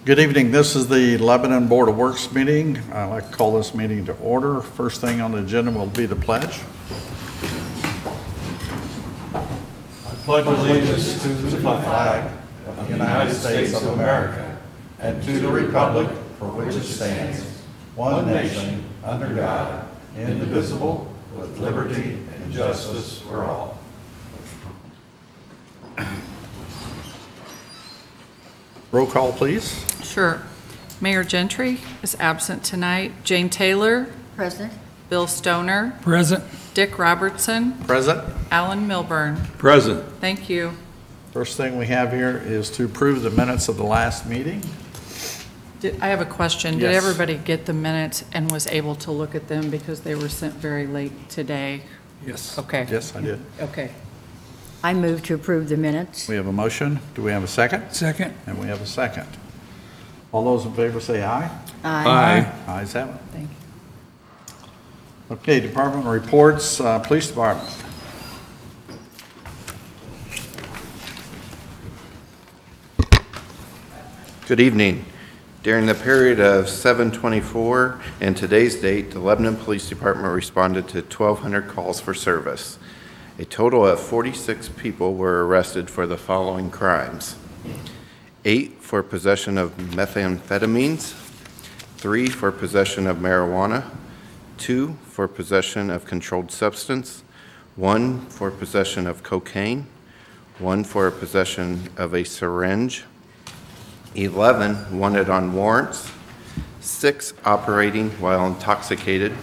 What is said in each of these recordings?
Good evening. This is the Lebanon Board of Works meeting. I'd like to call this meeting to order. First thing on the agenda will be the pledge. I pledge allegiance to the flag of the United States of America and to the republic for which it stands, one nation, under God, indivisible, with liberty and justice for all. Roll call, please. Sure. Mayor Gentry is absent tonight. Jane Taylor. Present. Bill Stoner. Present. Dick Robertson. Present. Alan Milburn. Present. Thank you. First thing we have here is to approve the minutes of the last meeting. I have a question. Did Yes. everybody get the minutes and was able to look at them because they were sent very late today? Yes. Okay. Yes, I did. Okay. I move to approve the minutes. We have a motion. Do we have a second? Second. And we have a second. All those in favor say aye. Aye. Ayes have it. Thank you. Okay, department reports, police department. Good evening. During the period of 7/24 and today's date, the Lebanon Police Department responded to 1,200 calls for service. A total of 46 people were arrested for the following crimes: 8 for possession of methamphetamines, 3 for possession of marijuana, 2 for possession of controlled substance, 1 for possession of cocaine, 1 for possession of a syringe, 11 wanted on warrants, 6 operating while intoxicated,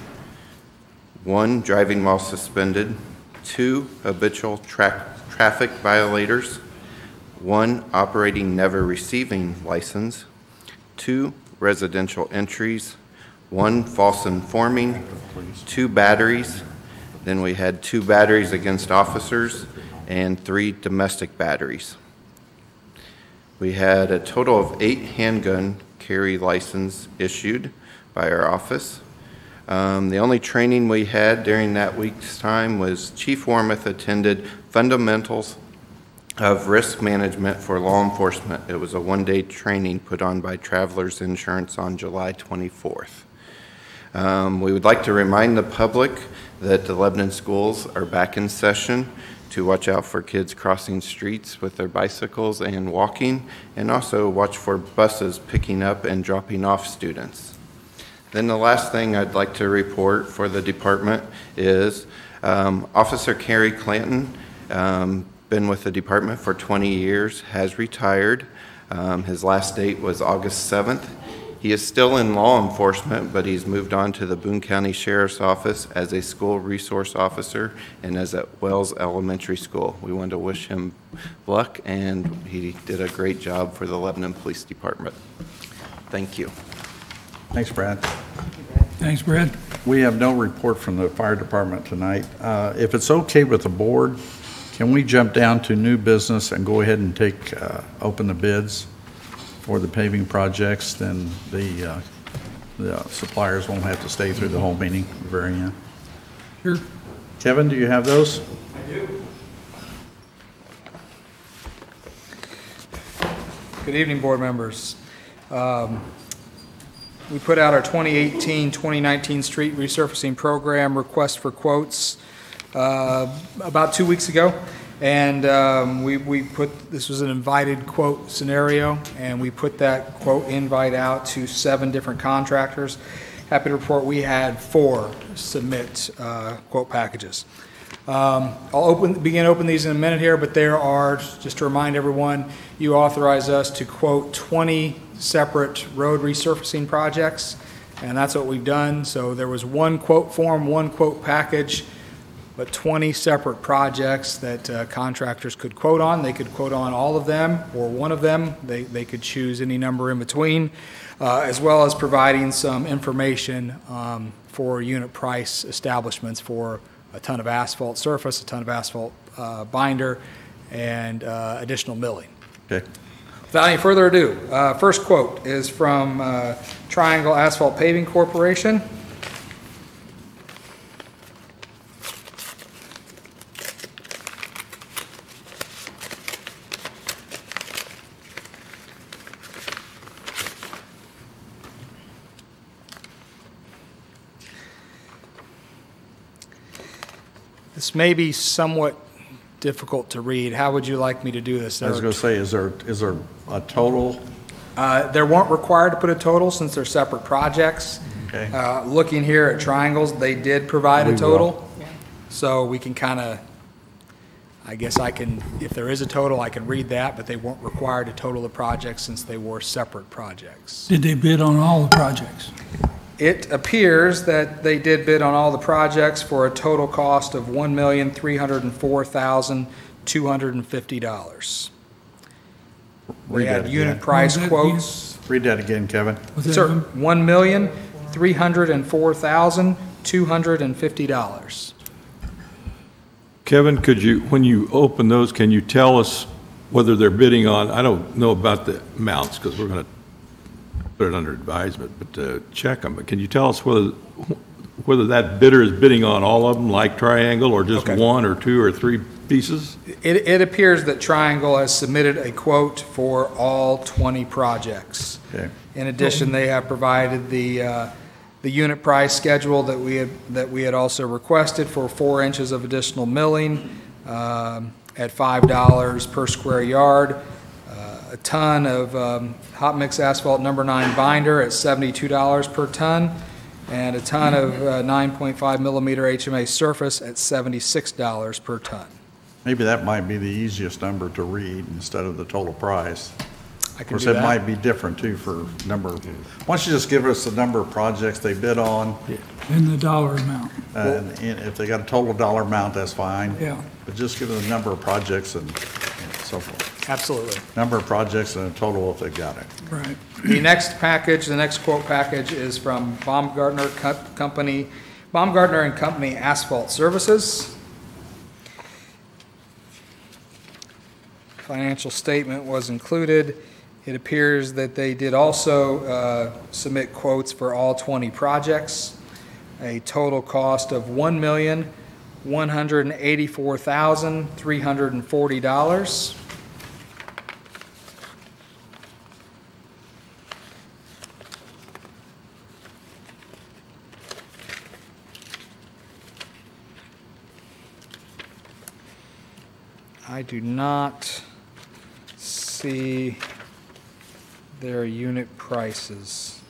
1 driving while suspended, 2 habitual traffic violators, 1 operating never receiving license, 2 residential entries, 1 false informing, 2 batteries, then we had 2 batteries against officers, and 3 domestic batteries. We had a total of 8 handgun carry license issued by our office. The only training we had during that week's time was Chief Wormuth attended Fundamentals of Risk Management for Law Enforcement. It was a one-day training put on by Travelers Insurance on July 24th. We would like to remind the public that the Lebanon schools are back in session, to watch out for kids crossing streets with their bicycles and walking, and also watch for buses picking up and dropping off students. Then the last thing I'd like to report for the department is Officer Kerry Clanton, been with the department for 20 years, has retired. His last date was August 7th. He is still in law enforcement, but he's moved on to the Boone County Sheriff's Office as a school resource officer and as at Wells Elementary School. We want to wish him luck, and he did a great job for the Lebanon Police Department. Thank you. Thanks, Brad. Thanks, Brad. We have no report from the fire department tonight. If it's okay with the board, can we jump down to new business and go ahead and open the bids for the paving projects? Then the suppliers won't have to stay through the whole meeting at the very end. Sure. Kevin, do you have those? I do. Good evening, board members. We put out our 2018-2019 street resurfacing program request for quotes about 2 weeks ago. And this was an invited quote scenario, and we put that quote invite out to 7 different contractors. Happy to report we had 4 submit quote packages. I'll begin open these in a minute here, but there are, just to remind everyone, you authorize us to quote 20 separate road resurfacing projects, and that's what we've done. So there was 1 quote form, 1 quote package, but 20 separate projects that contractors could quote on. They could quote on all of them or one of them. They could choose any number in between, as well as providing some information for unit price establishments for a ton of asphalt surface, a ton of asphalt binder, and additional milling. Okay. Without any further ado, first quote is from Triangle Asphalt Paving Corporation. This may be somewhat difficult to read. How would you like me to do this? I was going to say, is there a total? They weren't required to put a total since they're separate projects. Okay. Looking here at triangles, they did provide We a total. will. So we can kind of, I guess I can, if there is a total, I can read that, but they weren't required to total the projects since they were separate projects. Did they bid on all the projects? It appears that they did bid on all the projects for a total cost of $1,304,250. Read They had that unit again. price What was that quotes. Read that again, Kevin. Was that Sir, them? $1,304,250. Kevin, could you, when you open those, can you tell us whether they're bidding on, I don't know about the amounts, because we're going to put it under advisement, but check them. But can you tell us whether that bidder is bidding on all of them, like Triangle, or just Okay. one or two or three pieces? It appears that Triangle has submitted a quote for all 20 projects. Okay. In addition, they have provided the unit price schedule that we had also requested for 4 inches of additional milling at $5 per square yard, a ton of hot mix asphalt number 9 binder at $72 per ton, and a ton of 9.5 millimeter HMA surface at $76 per ton. Maybe that might be the easiest number to read instead of the total price. I Of can course, do it that. might be different too for number. Why don't you just give us the number of projects they bid on? And the dollar amount? And if they got a total dollar amount, that's fine. Yeah. But just give them the number of projects and so forth. Absolutely. Number of projects and a total if they got it. Right. The next package, the next quote package is from Baumgartner Company, Baumgartner and Company Asphalt Services. Financial statement was included. It appears that they did also submit quotes for all 20 projects, a total cost of $1,184,340. I do not see their unit prices.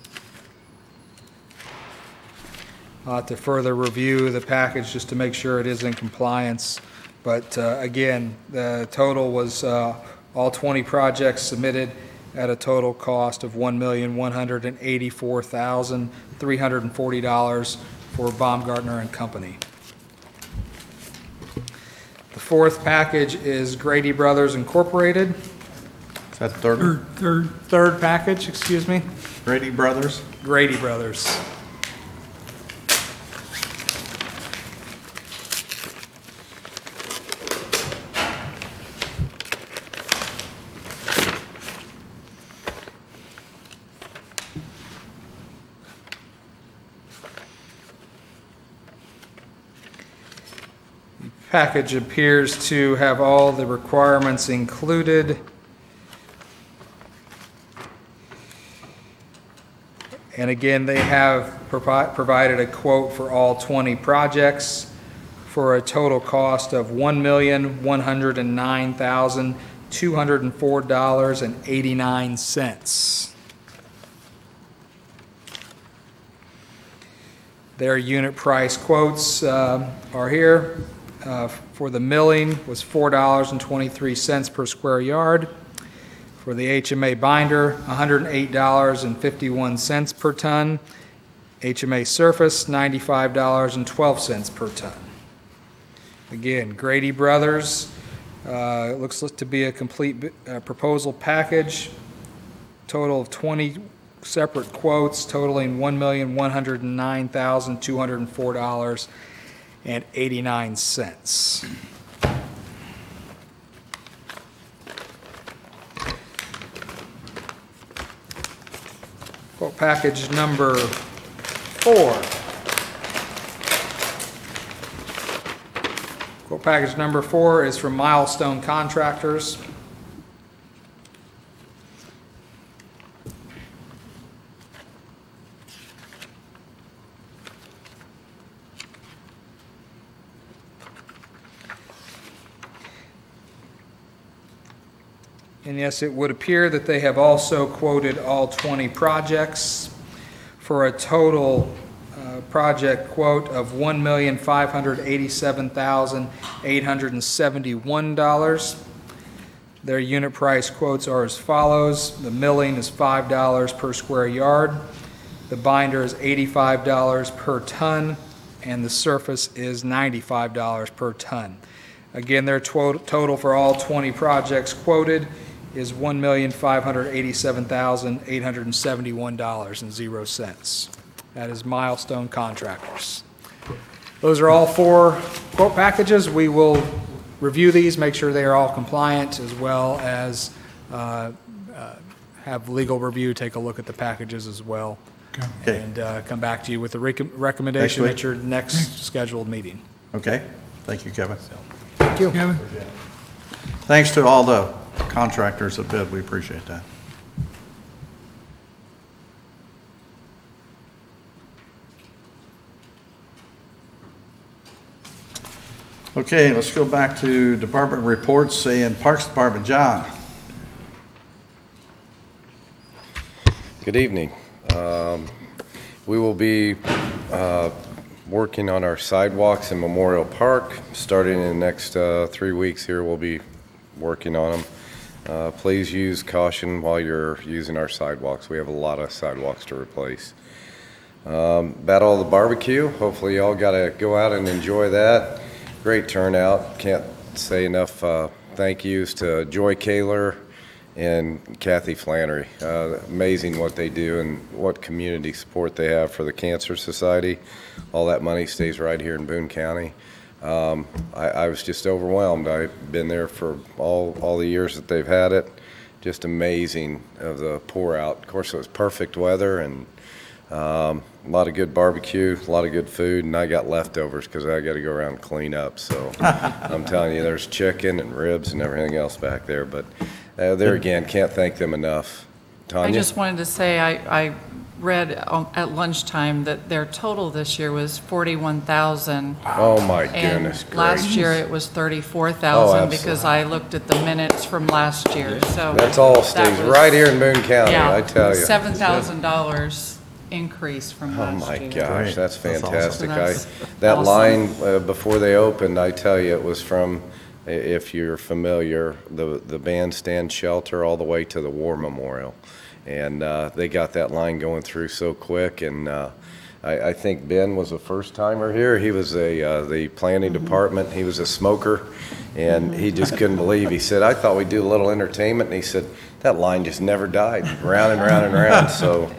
I'll have to further review the package just to make sure it is in compliance. But again, the total was all 20 projects submitted at a total cost of $1,184,340 for Baumgartner and Company. The fourth package is Grady Brothers Incorporated. Is that third? Third package, excuse me, Grady Brothers? Grady Brothers. Package appears to have all the requirements included. And again, they have provided a quote for all 20 projects for a total cost of $1,109,204.89. Their unit price quotes are here. For the milling was $4.23 per square yard. For the HMA binder, $108.51 per ton. HMA surface, $95.12 per ton. Again, Grady Brothers, it looks to be a complete proposal package. Total of 20 separate quotes totaling $1,109,204.89. Quote package number 4. Quote package number 4 is from Milestone Contractors. And yes, it would appear that they have also quoted all 20 projects for a total project quote of $1,587,871. Their unit price quotes are as follows. The milling is $5 per square yard. The binder is $85 per ton, and the surface is $95 per ton. Again, their total for all 20 projects quoted is $1,587,871.00. That is Milestone Contractors. Those are all 4 quote packages. We will review these, make sure they are all compliant, as well as have legal review take a look at the packages as well. Okay. And come back to you with a recommendation Next at your next scheduled meeting. Okay, thank you, Kevin. Thank you. Kevin? Thanks to all the contractors that bid, we appreciate that. Okay, let's go back to department reports, say in Parks Department, John. Good evening. We will be working on our sidewalks in Memorial Park. Starting in the next 3 weeks here, we'll be working on them. Please use caution while you're using our sidewalks. We have a lot of sidewalks to replace. Battle of the Barbecue. Hopefully y'all got to go out and enjoy that. Great turnout. Can't say enough thank yous to Joy Kaler and Kathy Flannery. Amazing what they do and what community support they have for the Cancer Society. All that money stays right here in Boone County. I was just overwhelmed. I've been there for all the years that they've had it. Just amazing of the pour out. Of course, it was perfect weather and a lot of good barbecue, a lot of good food, and I got leftovers because I got to go around and clean up. So I'm telling you, there's chicken and ribs and everything else back there. But there again, can't thank them enough. Tanya? I just wanted to say, I read at lunchtime that their total this year was 41,000. Oh my goodness And last gracious. year it was 34,000 Oh, because I looked at the minutes from last year, so. That's all stays that was- right here in Boone County, Yeah, I tell you. $7,000 increase from Oh last my year. gosh, Great. that's That's awesome. fantastic. So that's That awesome. line before they opened, I tell you, it was from, if you're familiar, the bandstand shelter all the way to the War Memorial. And they got that line going through so quick. And I think Ben was a first timer here. He was the planning department. He was a smoker, and he just couldn't believe. He said, "I thought we'd do a little entertainment." And he said, "That line just never died, round and round and round." So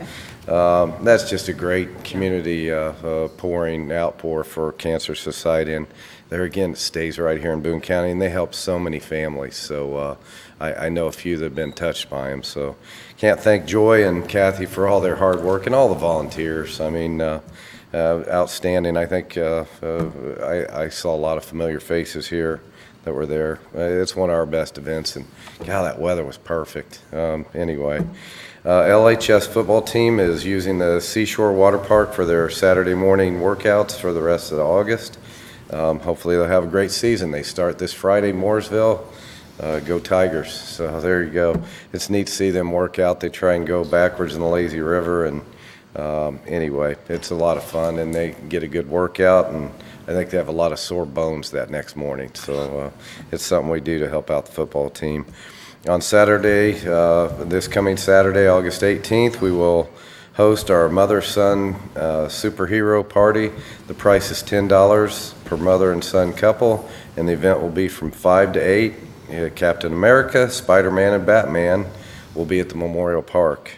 that's just a great community outpour for Cancer Society. And there again, it stays right here in Boone County, and they help so many families. So I know a few that have been touched by them. So can't thank Joy and Kathy for all their hard work and all the volunteers. I mean, outstanding. I think I saw a lot of familiar faces here that were there. It's one of our best events, and God, that weather was perfect. Anyway. LHS football team is using the Seashore Water Park for their Saturday morning workouts for the rest of August. Hopefully they'll have a great season. They start this Friday, Mooresville. Go Tigers. So there you go. It's neat to see them work out. They try and go backwards in the lazy river. And anyway, it's a lot of fun, and they get a good workout. And I think they have a lot of sore bones that next morning. So it's something we do to help out the football team. On Saturday, this coming Saturday, August 18th, we will host our mother-son superhero party. The price is $10 per mother and son couple, and the event will be from 5 to 8. Captain America, Spider-Man, and Batman will be at the Memorial Park.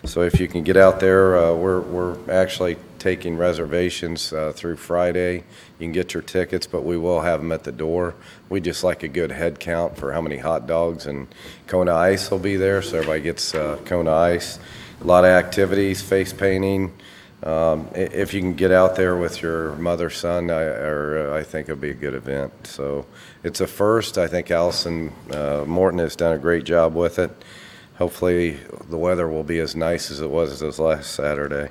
So if you can get out there, we're actually taking reservations through Friday. You can get your tickets, but we will have them at the door. We just like a good head count for how many hot dogs, and Kona Ice will be there, so everybody gets Kona Ice. A lot of activities, face painting. If you can get out there with your mother, son, I think it'll be a good event. So it's a first. I think Allison Morton has done a great job with it. Hopefully the weather will be as nice as it was this last Saturday.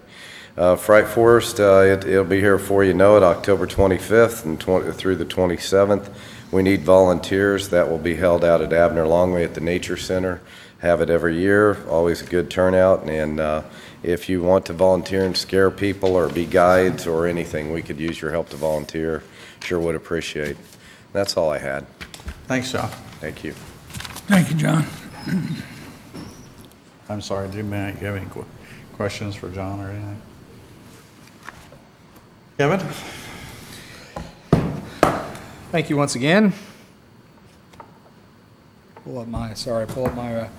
Fright Forest, it'll be here before you know it, October 25th and through the 27th. We need volunteers. That will be held out at Abner Longway at the Nature Center. Have it every year, always a good turnout, and if you want to volunteer and scare people or be guides or anything, we could use your help to volunteer. Sure would appreciate. That's all I had. Thanks, John. Thank you. Thank you, John. I'm sorry, do you have any questions for John or anything? Kevin? Thank you once again. Pull up my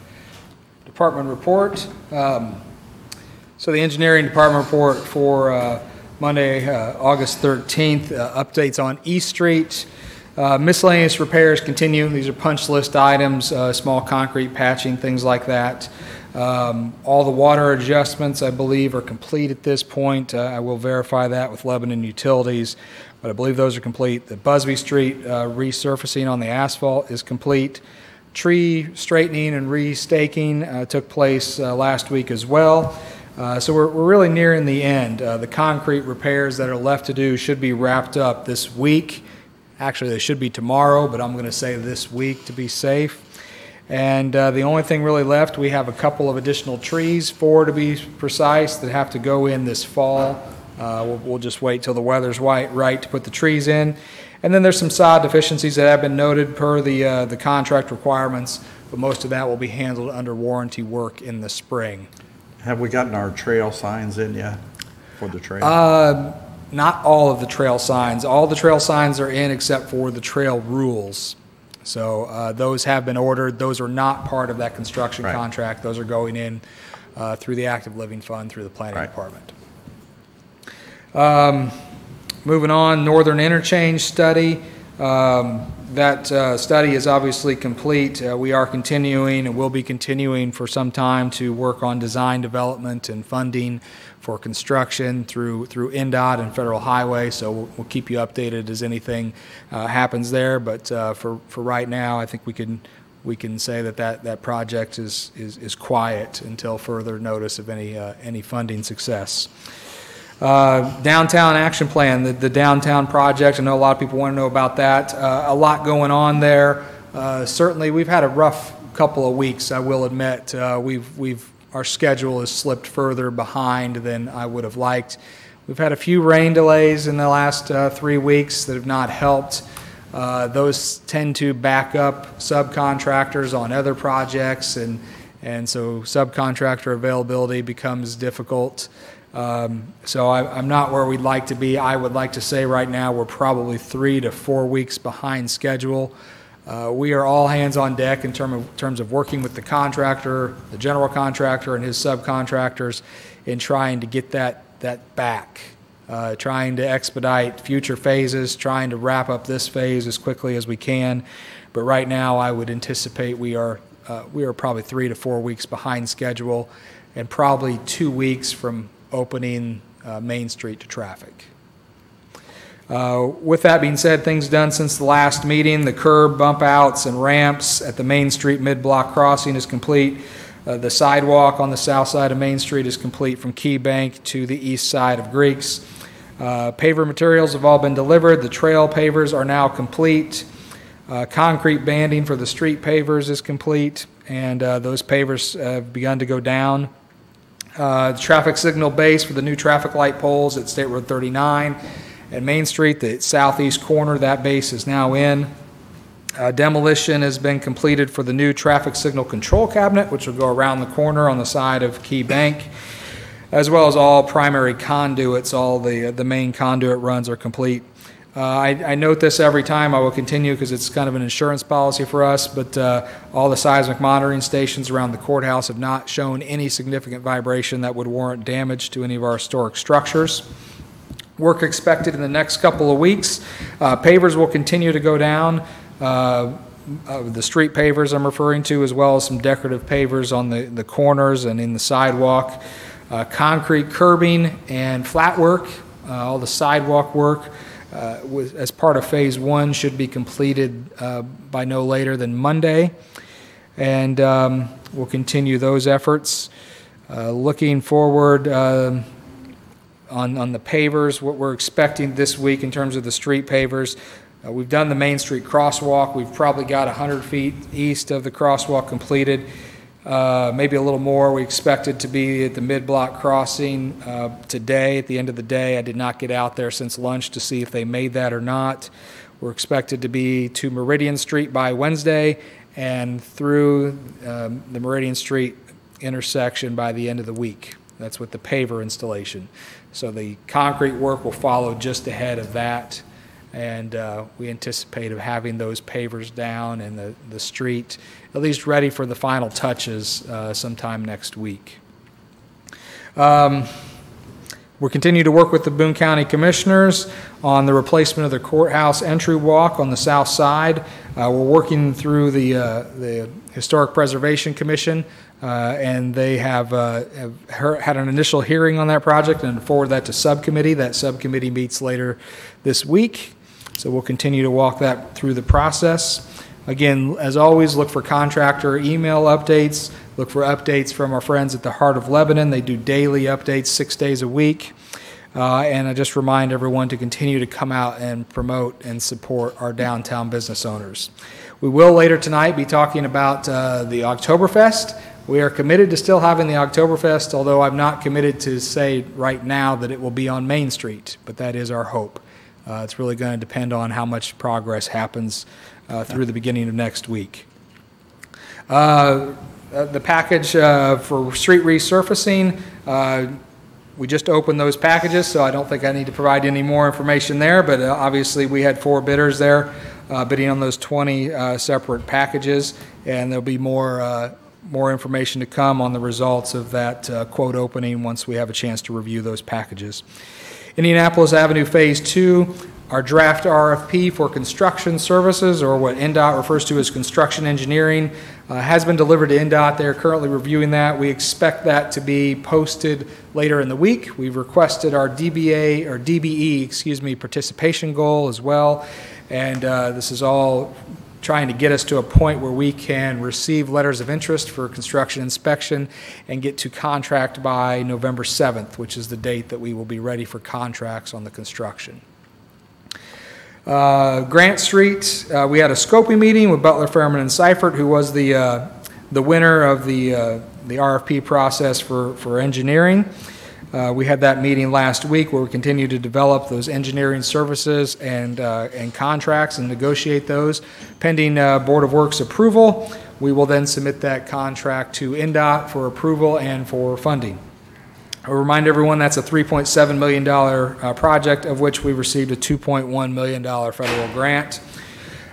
department report. So the engineering department report for Monday, August 13th, updates on East Street. Miscellaneous repairs continue. These are punch list items, small concrete patching, things like that. All the water adjustments, I believe, are complete at this point. I will verify that with Lebanon Utilities, but I believe those are complete. The Busby Street resurfacing on the asphalt is complete. Tree straightening and restaking took place last week as well. So we're really nearing the end. The concrete repairs that are left to do should be wrapped up this week. Actually, they should be tomorrow, but I'm going to say this week to be safe. And the only thing really left, we have a couple of additional trees, 4 to be precise, that have to go in this fall. We'll just wait till the weather's right to put the trees in. And then there's some sod deficiencies that have been noted per the contract requirements, but most of that will be handled under warranty work in the spring. Have we gotten our trail signs in yet for the trail? Not all of the trail signs. All the trail signs are in except for the trail rules. So those have been ordered. Those are not part of that construction contract. Those are going in through the Active Living Fund, through the Planning Department. Moving on, Northern Interchange study. That study is obviously complete. We are continuing and will be continuing for some time to work on design development and funding for construction through NDOT and Federal Highway. So we'll keep you updated as anything happens there. But for right now, I think we can say that project is quiet until further notice of any funding success. Downtown action plan, the downtown project. I know a lot of people want to know about that. A lot going on there. Certainly, we've had a rough couple of weeks, I will admit. Our schedule has slipped further behind than I would have liked. We've had a few rain delays in the last 3 weeks that have not helped. Those tend to back up subcontractors on other projects, and so subcontractor availability becomes difficult. So I'm not where we'd like to be. I would like to say right now we're probably 3 to 4 weeks behind schedule. We are all hands on deck in terms of working with the contractor, the general contractor, and his subcontractors in trying to get that back, trying to expedite future phases, trying to wrap up this phase as quickly as we can. But right now, I would anticipate we are probably 3 to 4 weeks behind schedule, and probably 2 weeks from opening Main Street to traffic. With that being said, things done since the last meeting. The curb, bump outs, and ramps at the Main Street mid-block crossing is complete. The sidewalk on the south side of Main Street is complete from Key Bank to the east side of Greeks. Paver materials have all been delivered. The trail pavers are now complete. Concrete banding for the street pavers is complete, and those pavers have begun to go down. The traffic signal base for the new traffic light poles at State Road 39 and Main Street, the southeast corner, that base is now in. Demolition has been completed for the new traffic signal control cabinet, which will go around the corner on the side of Key Bank, as well as all primary conduits. All the main conduit runs are complete. I note this every time. I will continue because it's kind of an insurance policy for us, but all the seismic monitoring stations around the courthouse have not shown any significant vibration that would warrant damage to any of our historic structures. Work expected in the next couple of weeks. Pavers will continue to go down. The street pavers I'm referring to, as well as some decorative pavers on the corners and in the sidewalk. Concrete curbing and flat work, all the sidewalk work, as part of Phase 1 should be completed by no later than Monday, and we'll continue those efforts. Looking forward on the pavers, what we're expecting this week in terms of the street pavers, We've done the Main Street crosswalk. We've probably got 100 feet east of the crosswalk completed, maybe a little more. We expected to be at the mid-block crossing today, at the end of the day. I did not get out there since lunch to see if they made that or not. We're expected to be to Meridian Street by Wednesday and through the Meridian Street intersection by the end of the week. That's with the paver installation. So the concrete work will follow just ahead of that. And we anticipate of having those pavers down and the street at least ready for the final touches sometime next week. We're continuing to work with the Boone County Commissioners on the replacement of the courthouse entry walk on the south side. We're working through the Historic Preservation Commission, and they have had an initial hearing on that project and forward that to subcommittee. That subcommittee meets later this week. So we'll continue to walk that through the process. Again, as always, look for contractor email updates. Look for updates from our friends at the Heart of Lebanon. They do daily updates 6 days a week. And I just remind everyone to continue to come out and promote and support our downtown business owners. We will later tonight be talking about the Oktoberfest. We are committed to still having the Oktoberfest, although I'm not committed to say right now that it will be on Main Street, but that is our hope. It's really going to depend on how much progress happens through the beginning of next week. The package for street resurfacing, we just opened those packages, so I don't think I need to provide any more information there, but obviously we had 4 bidders there bidding on those 20 separate packages, and there'll be more information to come on the results of that quote opening once we have a chance to review those packages. Indianapolis Avenue Phase 2, our draft RFP for construction services, or what NDOT refers to as construction engineering, has been delivered to NDOT. They're currently reviewing that. We expect that to be posted later in the week. We've requested our DBE, participation goal as well. And this is all trying to get us to a point where we can receive letters of interest for construction inspection and get to contract by November 7th, which is the date that we will be ready for contracts on the construction. Grant Street, we had a scoping meeting with Butler, Fairman, and Seifert, who was the winner of the RFP process for engineering. We had that meeting last week where we continue to develop those engineering services and contracts and negotiate those. Pending Board of Works approval, we will then submit that contract to NDOT for approval and for funding. I'll remind everyone that's a $3.7 million project, of which we received a $2.1 million federal grant.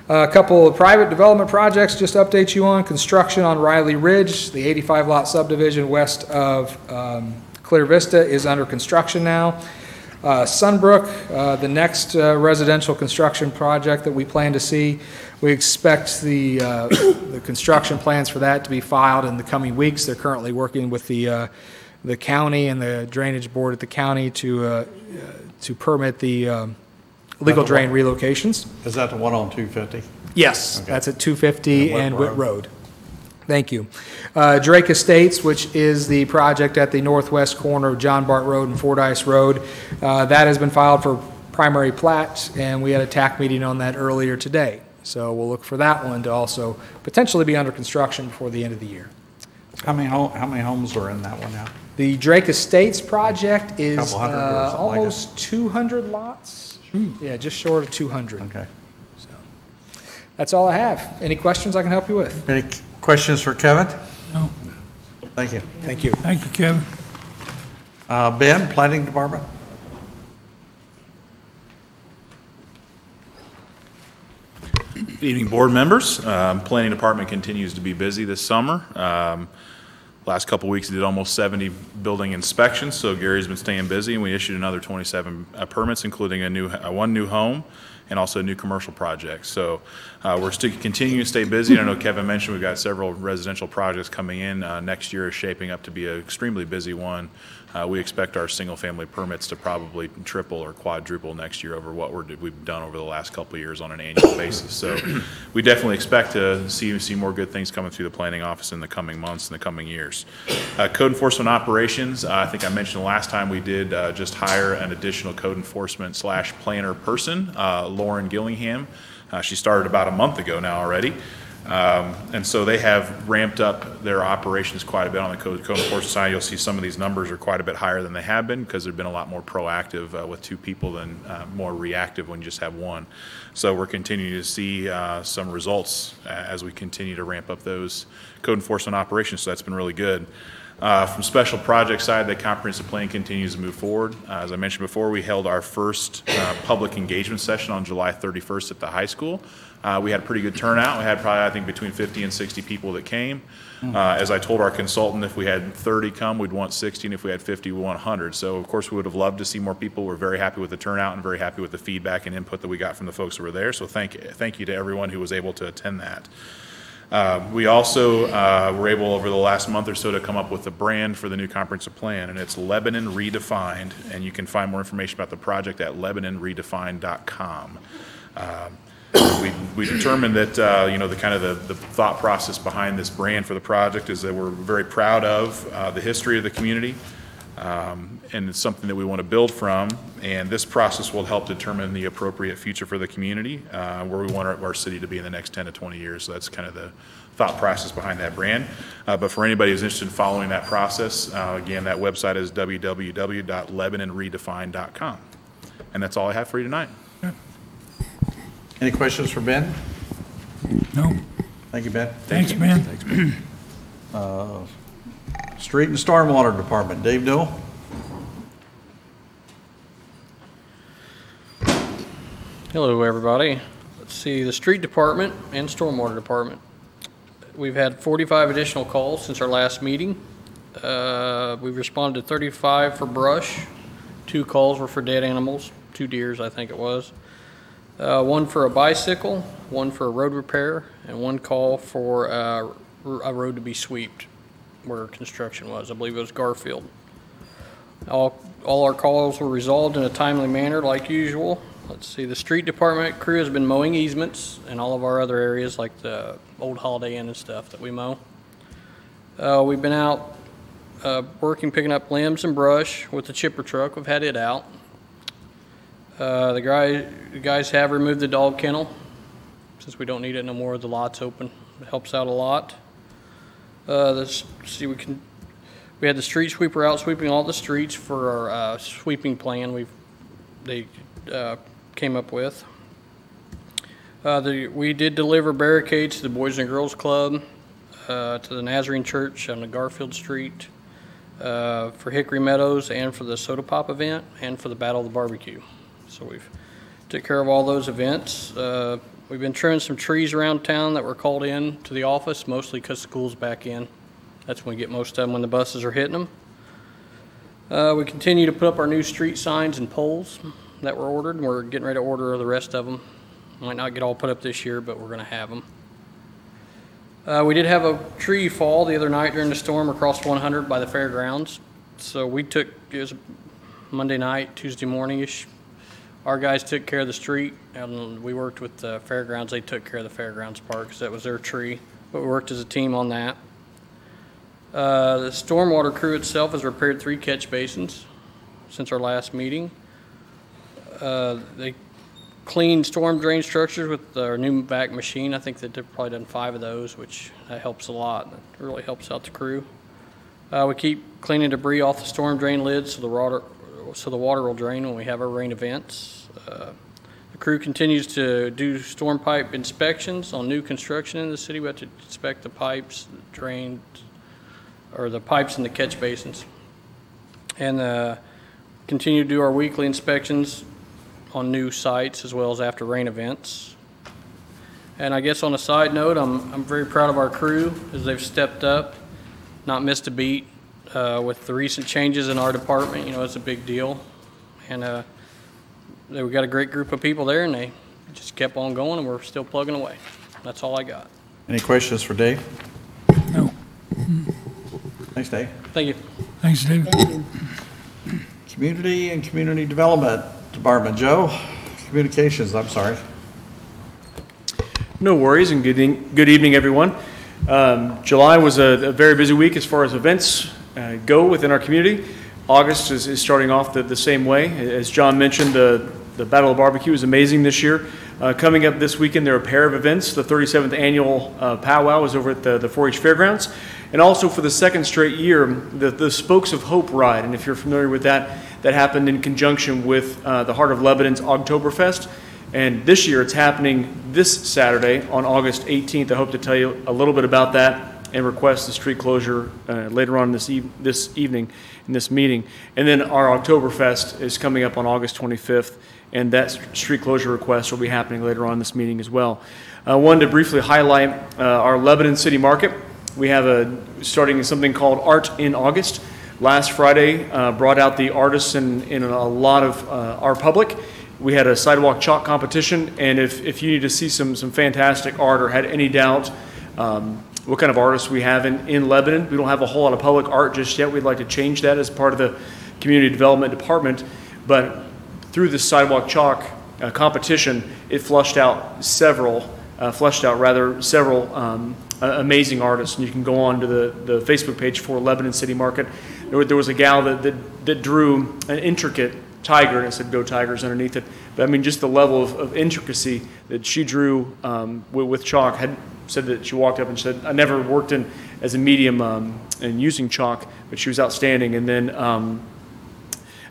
A couple of private development projects, just to update you on. Construction on Riley Ridge, the 85-lot subdivision west of Clear Vista, is under construction now. Sunbrook, the next residential construction project that we plan to see, we expect the construction plans for that to be filed in the coming weeks. They're currently working with the county and the drainage board at the county to permit the legal drain relocations. Is that the one on 250? Yes, okay. That's at 250 and Witt Road. Thank you. Drake Estates, which is the project at the northwest corner of John Bart Road and Fordyce Road, that has been filed for primary plat, and we had a TAC meeting on that earlier today. So we'll look for that one to also potentially be under construction before the end of the year. How many homes are in that one now? The Drake Estates project is almost like 200 lots. Yeah, just short of 200. Okay. So that's all I have. Any questions I can help you with? Any questions for Kevin? No. Thank you. Thank you. Thank you, Kevin. Ben, Planning Department? Good evening, board members. Planning Department continues to be busy this summer. Last couple weeks, we did almost 70 building inspections, so Gary's been staying busy, and we issued another 27 permits, including one new home and also a new commercial project. So we're still continuing to stay busy. I know Kevin mentioned we've got several residential projects coming in. Next year is shaping up to be an extremely busy one We expect our single-family permits to probably triple or quadruple next year over what we've done over the last couple of years on an annual basis. So we definitely expect to see more good things coming through the planning office in the coming months and the coming years. Code enforcement operations, I think I mentioned last time we did just hire an additional code enforcement / planner person, Lauren Gillingham. She started about a month ago now already. And so they have ramped up their operations quite a bit on the code enforcement side. You'll see some of these numbers are quite a bit higher than they have been because they've been a lot more proactive with 2 people than more reactive when you just have 1. So we're continuing to see some results as we continue to ramp up those code enforcement operations. So that's been really good. From special project side, the comprehensive plan continues to move forward. As I mentioned before, we held our first public engagement session on July 31st at the high school. We had a pretty good turnout. We had probably, I think, between 50 and 60 people that came. As I told our consultant, if we had 30 come, we'd want 60, and if we had 50, we want 100. So, of course, we would have loved to see more people. We're very happy with the turnout and very happy with the feedback and input that we got from the folks who were there. So thank you to everyone who was able to attend that. We also were able over the last month or so to come up with a brand for the new comprehensive plan, and it's Lebanon Redefined, and you can find more information about the project at LebanonRedefined.com. We determined that the thought process behind this brand for the project is that we're very proud of the history of the community, and it's something that we want to build from, and this process will help determine the appropriate future for the community, where we want our city to be in the next 10 to 20 years. So that's kind of the thought process behind that brand. But for anybody who's interested in following that process, again, that website is www.LebanonRedefined.com. And that's all I have for you tonight. Any questions for Ben? No. Thank you, Ben. Thanks, Ben. Street and Stormwater Department, Dave Newell. Hello, everybody. Let's see, the street department and stormwater department. We've had 45 additional calls since our last meeting. We've responded to 35 for brush. 2 calls were for dead animals, 2 deers, I think it was. 1 for a bicycle, 1 for a road repair, and 1 call for a road to be swept where construction was. I believe it was Garfield. All our calls were resolved in a timely manner like usual. Let's see, the street department crew has been mowing easements in all of our other areas like the old Holiday Inn and stuff that we mow. We've been out working, picking up limbs and brush with the chipper truck. We've had it out. The guys have removed the dog kennel since we don't need it no more. The lot's open. It helps out a lot. We had the street sweeper out sweeping all the streets for our sweeping plan they came up with. We did deliver barricades to the Boys and Girls Club, to the Nazarene Church on the Garfield Street, for Hickory Meadows, and for the Soda Pop event, and for the Battle of the Barbecue. So we've took care of all those events. We've been trimming some trees around town that were called in to the office, mostly because school's back in. That's when we get most of them when the buses are hitting them. We continue to put up our new street signs and poles that were ordered. We're getting ready to order the rest of them. Might not get all put up this year, but we're going to have them. We did have a tree fall the other night during the storm across 100 by the fairgrounds. So it was Monday night, Tuesday morning-ish. Our guys took care of the street, and we worked with the fairgrounds. They took care of the fairgrounds part because that was their tree, but we worked as a team on that. The stormwater crew itself has repaired 3 catch basins since our last meeting. They cleaned storm drain structures with our new vac machine. I think that they've probably done 5 of those, which that helps a lot. It really helps out the crew. We keep cleaning debris off the storm drain lids so the water will drain when we have our rain events. The crew continues to do storm pipe inspections on new construction in the city. We have to inspect the pipes, the drains, or the pipes in the catch basins. And continue to do our weekly inspections on new sites as well as after rain events. And I guess on a side note, I'm very proud of our crew as they've stepped up, not missed a beat. With the recent changes in our department, it's a big deal. And we got a great group of people there, and they just kept on going, and we're still plugging away. That's all I got. Any questions for Dave? No. Thanks, Dave. Thank you. Thanks, David. Thank you. Community and Community Development Department. Joe, Communications, I'm sorry. No worries, and good evening, everyone. July was a very busy week as far as events go within our community. August is starting off the same way. As John mentioned, the Battle of Barbecue is amazing this year. Coming up this weekend, there are a pair of events. The 37th annual powwow is over at the 4-H Fairgrounds. And also for the second straight year, the Spokes of Hope ride. And if you're familiar with that, that happened in conjunction with the Heart of Lebanon's Oktoberfest. And this year it's happening this Saturday on August 18th. I hope to tell you a little bit about that and request the street closure later on this evening in this meeting. And then our Oktoberfest is coming up on August 25th, and that street closure request will be happening later on in this meeting as well. I wanted to briefly highlight our Lebanon City Market. We have starting something called Art in August. Last Friday brought out the artists in a lot of our public. We had a sidewalk chalk competition, and if you need to see some fantastic art or had any doubt what kind of artists we have in Lebanon, we don't have a whole lot of public art just yet. We'd like to change that as part of the Community Development Department, but through this sidewalk chalk competition, it fleshed out several amazing artists, and you can go on to the Facebook page for Lebanon City Market. There was a gal that drew an intricate tiger, and it said "Go Tigers" underneath it. But I mean, just the level of intricacy that she drew with chalk. Had said that she walked up and said, "I never worked as a medium in using chalk," but she was outstanding. And then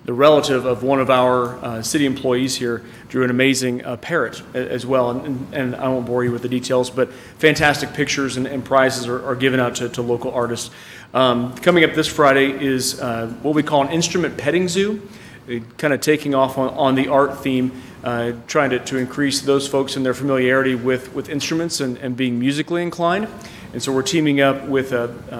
the relative of one of our city employees here drew an amazing parrot as well. And I won't bore you with the details, but fantastic pictures and prizes are given out to local artists. Coming up this Friday is what we call an instrument petting zoo, kind of taking off on the art theme, trying to increase those folks in their familiarity with instruments and being musically inclined. And so we're teaming up with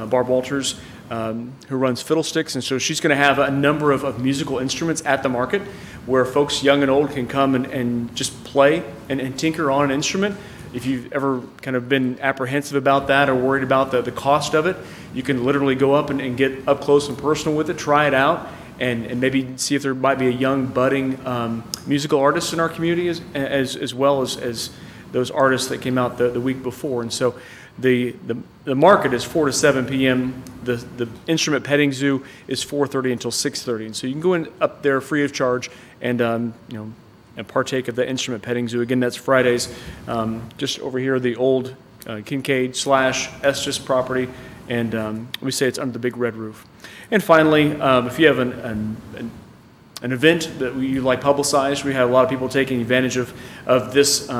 Barb Walters, who runs Fiddlesticks, and so she's going to have a number of musical instruments at the market where folks young and old can come and just play and tinker on an instrument. If you've ever kind of been apprehensive about that or worried about the cost of it, you can literally go up and get up close and personal with it, try it out, and maybe see if there might be a young budding musical artist in our community as well as those artists that came out the week before. And so the market is 4 to 7 p.m. The instrument petting zoo is 4:30 until 6:30. And so you can go in up there free of charge and and partake of the instrument petting zoo. Again, that's Fridays, just over here, the old Kincaid / Estes property, and we say it's under the big red roof. And finally, if you have an event that you like publicized, we have a lot of people taking advantage of this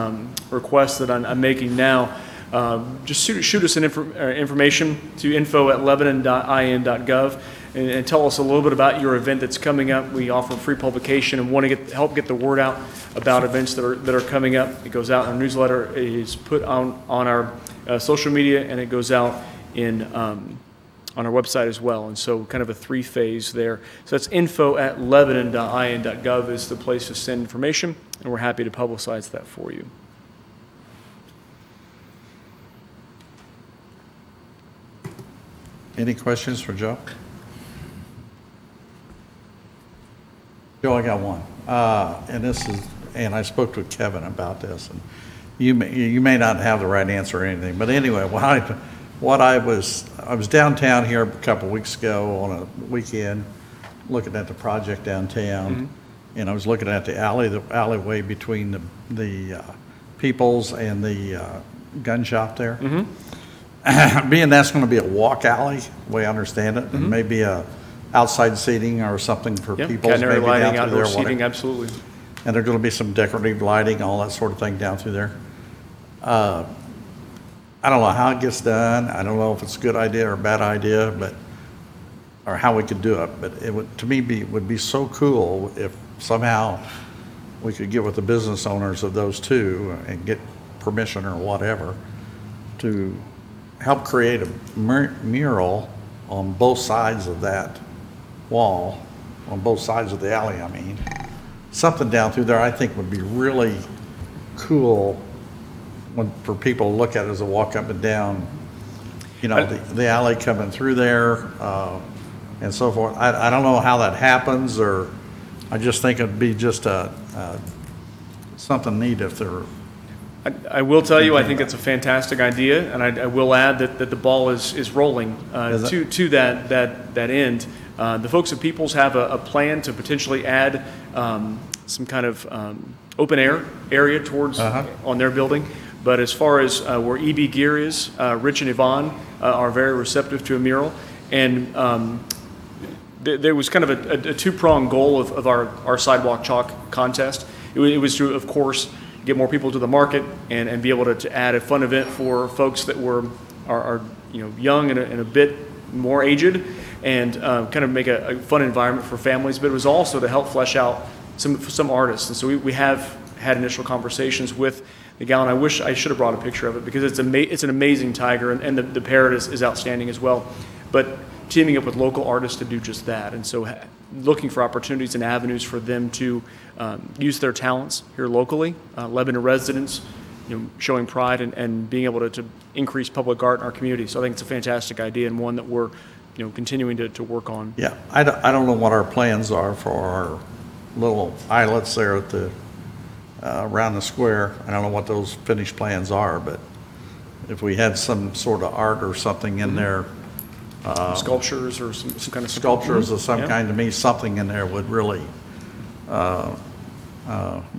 request that I'm making now. Just shoot us an information to info@lebanon.in.gov and tell us a little bit about your event that's coming up. We offer free publication and want to help get the word out about events that are coming up. It goes out in our newsletter, it is put on our social media, and it goes out on our website as well. And so kind of a 3-phase there. So that's info@lebanon.in.gov is the place to send information, and we're happy to publicize that for you. Any questions for Joe? Joe, I got one. And I spoke to Kevin about this, and you may not have the right answer or anything, but anyway, I was downtown here a couple weeks ago on a weekend, looking at the project downtown, and I was looking at the alleyway between the People's and the gun shop there. Being that's going to be a walk alley, the way I understand it, and maybe a outside seating or something for people. Catenary lighting, outdoor seating, absolutely. And there's going to be some decorative lighting, all that sort of thing down through there. I don't know how it gets done. I don't know if it's a good idea or a bad idea, or how we could do it. But it would, to me, would be so cool if somehow we could get with the business owners of those two and get permission or whatever to help create a mural on both sides of that wall, on both sides of the alley, I mean. Something down through there I think would be really cool for people to look at as they walk up and down, the alley coming through there, and so forth. I don't know how that happens, or I just think it'd be just something neat if there. I will tell you, I think it's a fantastic idea, and I will add that the ball is rolling to that end. The folks at Peoples have a plan to potentially add some kind of open air area towards on their building. But as far as where EB Gear is, Rich and Yvonne are very receptive to a mural, and there was kind of a two-pronged goal of our sidewalk chalk contest. It was to, of course, get more people to the market and be able to add a fun event for folks that are young and a bit more aged, and kind of make a fun environment for families. But it was also to help flesh out some artists, and so we have had initial conversations with the gal, and I wish I should have brought a picture of it because it's an amazing tiger, and the parrot is outstanding as well. But teaming up with local artists to do just that, and so looking for opportunities and avenues for them to use their talents here locally, Lebanon residents, showing pride and being able to increase public art in our community. So I think it's a fantastic idea, and one that we're continuing to work on. Yeah, I don't know what our plans are for our little islets there at the around the square. I don't know what those finished plans are, but if we had some sort of art or something in there, sculptures or some kind of sculptures of some kind, to me, something in there would really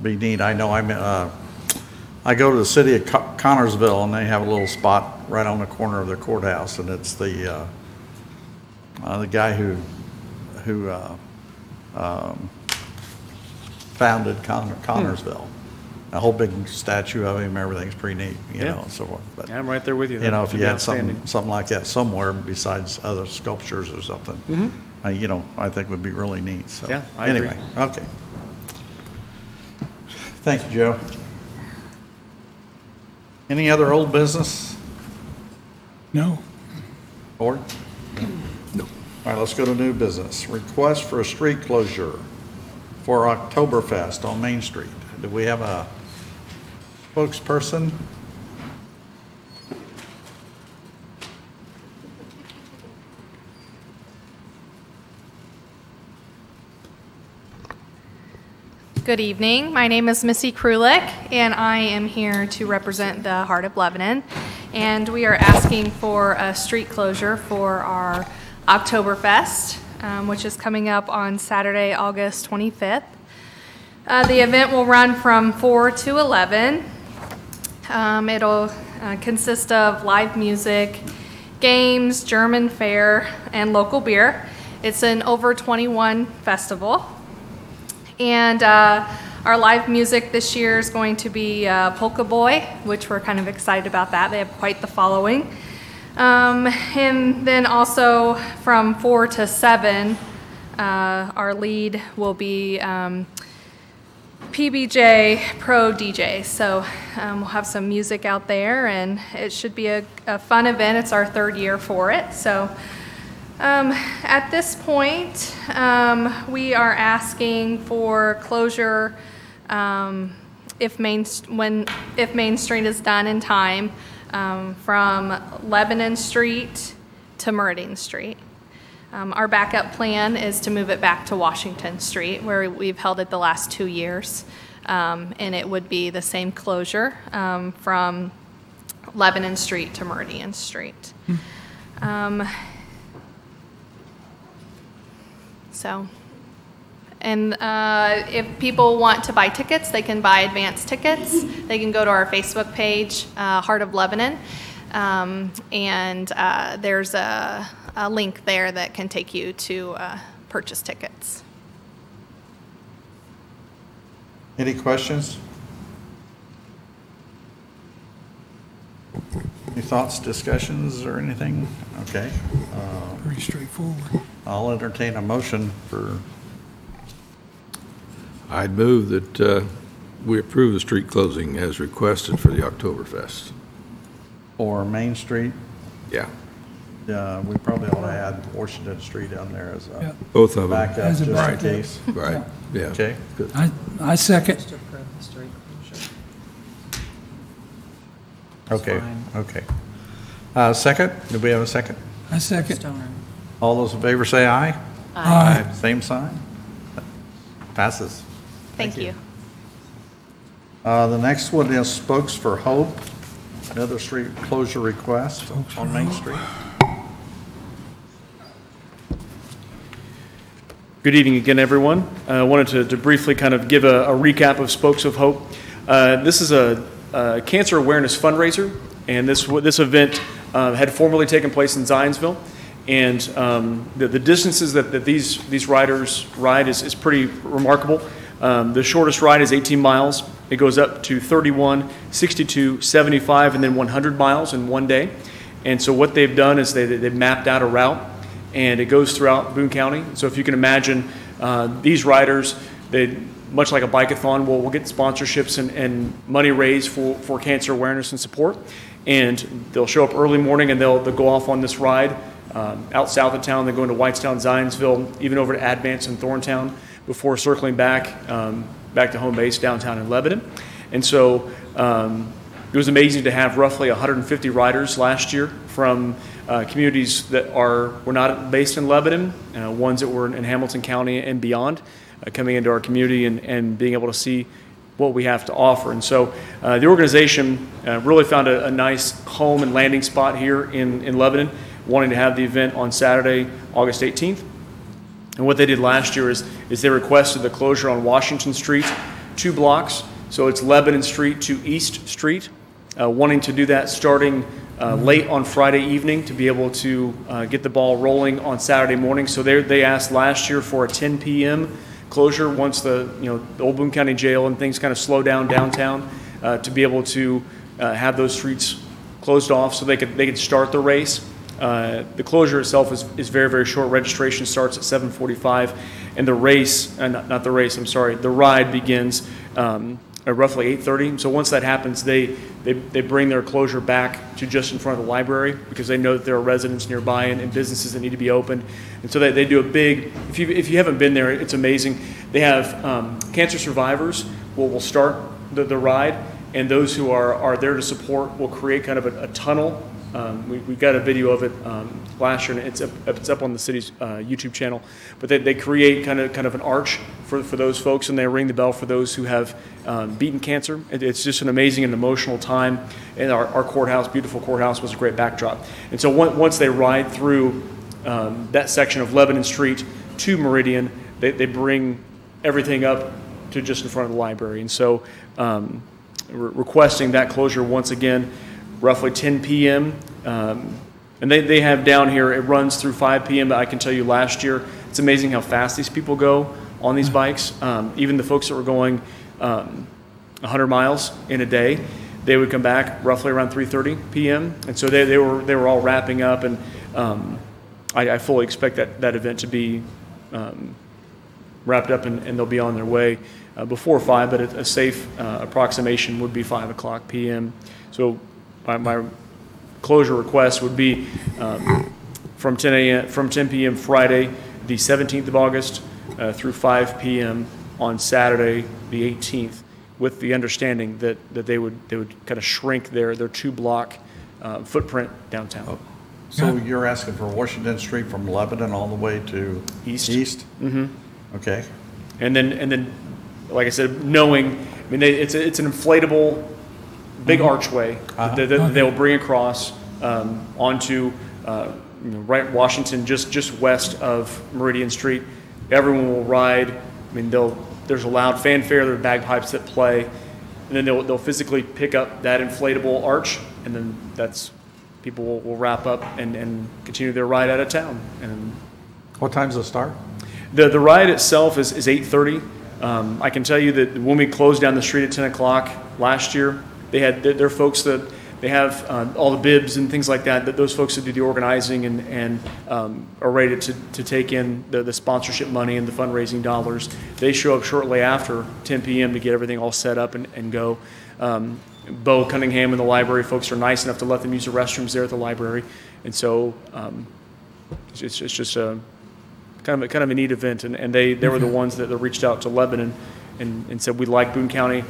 be neat. I know I go to the city of Connorsville, and they have a little spot right on the corner of their courthouse, and it's the guy who founded Connorsville. A whole big statue of him, everything's pretty neat, and so forth. But I'm right there with you. if you had something like that somewhere besides other sculptures or something, I think would be really neat. So yeah, I agree. Okay. Thank you, Joe. Any other old business? No. Board? No. All right, let's go to new business. Request for a street closure for Oktoberfest on Main Street. Do we have a spokesperson? Good evening. My name is Missy Krulik, and I am here to represent the Heart of Lebanon. And we are asking for a street closure for our Oktoberfest, which is coming up on Saturday, August 25th. The event will run from 4 to 11. It'll consist of live music, games, German fare, and local beer. It's an over 21 festival. And our live music this year is going to be Polka Boy, which we're kind of excited about that. They have quite the following. And then also from 4 to 7, our lead will be PBJ Pro DJ. So we'll have some music out there, and it should be a fun event. It's our third year for it. So at this point, we are asking for closure if Main Street is done in time, from Lebanon Street to Meridian Street. Our backup plan is to move it back to Washington Street, where we've held it the last 2 years, and it would be the same closure from Lebanon Street to Meridian Street. If people want to buy tickets, they can buy advance tickets. They can go to our Facebook page, Heart of Lebanon, and there's a link there that can take you to purchase tickets. Any questions? Any thoughts, discussions, or anything? Okay. Pretty straightforward. I'll entertain a motion for. I'd move that we approve the street closing as requested for the Oktoberfest. For Main Street. Yeah. We probably ought to add Washington Street on there as a both of them. backup, As a just backup. in case. Right. Yeah. Okay. Good. I second. Okay. Okay. Second? Do we have a second? I second. All those in favor say aye. Aye. Same sign. Passes. Thank you. The next one is Spokes for Hope, another street closure request on Main Street. Good evening again, everyone. I wanted to briefly kind of give a recap of Spokes of Hope. This is a cancer awareness fundraiser, and this event had formerly taken place in Zionsville. And the distances that these riders ride is pretty remarkable. The shortest ride is 18 miles. It goes up to 31, 62, 75, and then 100 miles in one day. And so what they've done is they've mapped out a route, and it goes throughout Boone County. So if you can imagine, these riders, they, much like a bike-a-thon, will get sponsorships and money raised for cancer awareness and support. And they'll show up early morning, and they'll go off on this ride out south of town. They go into Whitestown, Zionsville, even over to Advance and Thorntown before circling back to home base downtown in Lebanon. And so it was amazing to have roughly 150 riders last year from communities that were not based in Lebanon, ones that were in Hamilton County and beyond, coming into our community and being able to see what we have to offer. And so the organization really found a nice home and landing spot here in Lebanon, wanting to have the event on Saturday, August 18th. And what they did last year is they requested the closure on Washington Street, 2 blocks. So it's Lebanon Street to East Street, wanting to do that starting late on Friday evening to be able to get the ball rolling on Saturday morning. So they asked last year for a 10 p.m. closure once the old Boone County Jail and things kind of slow down downtown to be able to have those streets closed off so they could start the race. The closure itself is very, very short. Registration starts at 7:45, and the race, not the race, I'm sorry, the ride begins at roughly 8:30. So once that happens, they bring their closure back to just in front of the library because they know that there are residents nearby and businesses that need to be opened. And so they do a big, if you haven't been there, it's amazing. They have cancer survivors will start the ride, and those who are there to support will create kind of a tunnel. We got a video of it last year, and it's up on the city's YouTube channel. But they create kind of an arch for those folks, and they ring the bell for those who have beaten cancer. It's just an amazing and emotional time. And our courthouse, beautiful courthouse, was a great backdrop. And so once they ride through that section of Lebanon Street to Meridian, they bring everything up to just in front of the library. And so requesting that closure once again, roughly 10 p.m. And they have down here, it runs through 5 p.m., but I can tell you last year, it's amazing how fast these people go on these bikes. Even the folks that were going 100 miles in a day, they would come back roughly around 3:30 p.m. And so they were all wrapping up, and I fully expect that event to be wrapped up, and they'll be on their way before 5, but a safe approximation would be 5 o'clock p.m. So my closure request would be from 10 p.m. Friday, the 17th of August, through 5 p.m. on Saturday, the 18th, with the understanding that they would kind of shrink their 2-block footprint downtown. So you're asking for Washington Street from Lebanon all the way to East? Mm-hmm. Okay. And then, like I said, knowing, I mean, it's an inflatable big archway that they'll bring across onto right Washington, just west of Meridian Street. Everyone will ride. I mean, there's a loud fanfare. There are bagpipes that play, and then they'll physically pick up that inflatable arch, and then people will wrap up and continue their ride out of town. And what time does it start? The ride itself is 8:30. I can tell you that when we closed down the street at 10 o'clock last year, they had their folks that they have all the bibs and things like that those folks that do the organizing and are ready to take in the sponsorship money and the fundraising dollars. They show up shortly after 10 p.m. to get everything all set up and go. Bo Cunningham and the library folks are nice enough to let them use the restrooms there at the library, and so it's just a kind of a neat event. And they were the ones that reached out to Lebanon and said, we like Boone County.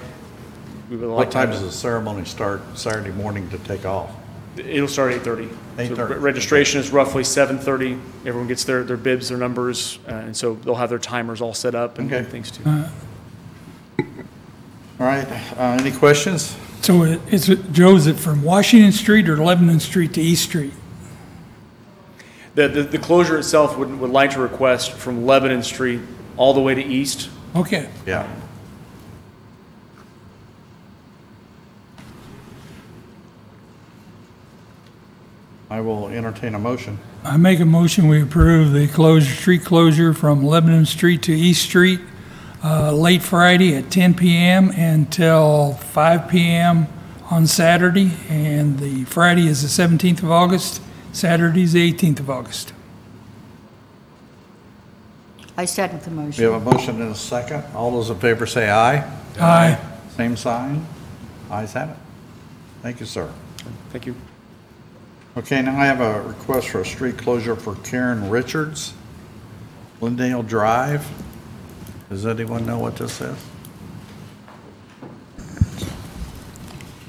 What time does the ceremony start Saturday morning to take off? It'll start at 8:30. 8:30. Registration is roughly 7:30. Everyone gets their bibs, their numbers, and so they'll have their timers all set up and Okay. things too. All right, any questions? So Joe, is it from Washington Street or Lebanon Street to East Street? The closure itself would like to request from Lebanon Street all the way to East. Okay. Yeah. I will entertain a motion. I make a motion, we approve the street closure from Lebanon Street to East Street, late Friday at 10 PM until 5 PM on Saturday, and the Friday is the 17th of August, Saturday is the 18th of August. I second the We motion. have a motion and a second. All those in favor say aye. Aye. Same sign. Ayes have it. Thank you, sir. Thank you. Okay, now I have a request for a street closure for Karen Richards, Glendale Drive. Does anyone know what this is?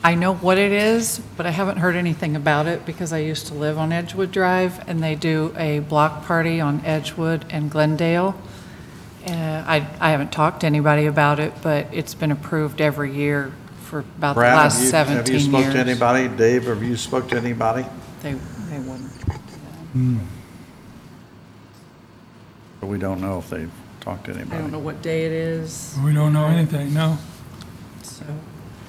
I know what it is, but I haven't heard anything about it because I used to live on Edgewood Drive, and they do a block party on Edgewood and Glendale. I haven't talked to anybody about it, but it's been approved every year for about the Brad, last have 17 you years. spoke to anybody? Dave, have you spoke to anybody? They wouldn't. We don't know if they've talked to I don't anybody. know what day it is, We don't know anything, no. so,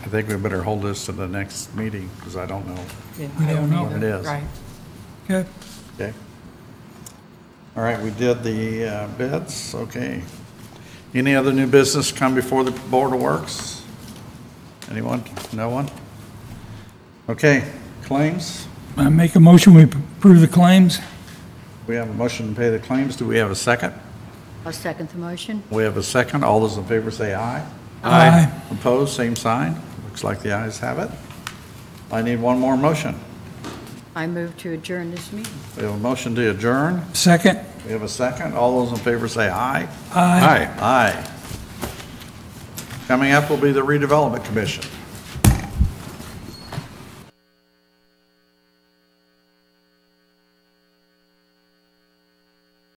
I think we better hold this to the next meeting, because I don't know. yeah. We I don't know. What it either. is. Right. Okay. Okay. All right, we did the bids, okay. Any other new business come before the Board of Works? Anyone? No one? Okay, claims? I make a motion, we approve the claims. We have a motion to pay the claims. Do we have a second? I'll second the motion. We have a second. All those in favor say aye. Aye. Opposed, same sign. Looks like the ayes have it. I need one more motion. I move to adjourn this meeting. We have a motion to adjourn. Second. We have a second. All those in favor say aye. Aye. Aye. Coming up will be the redevelopment commission.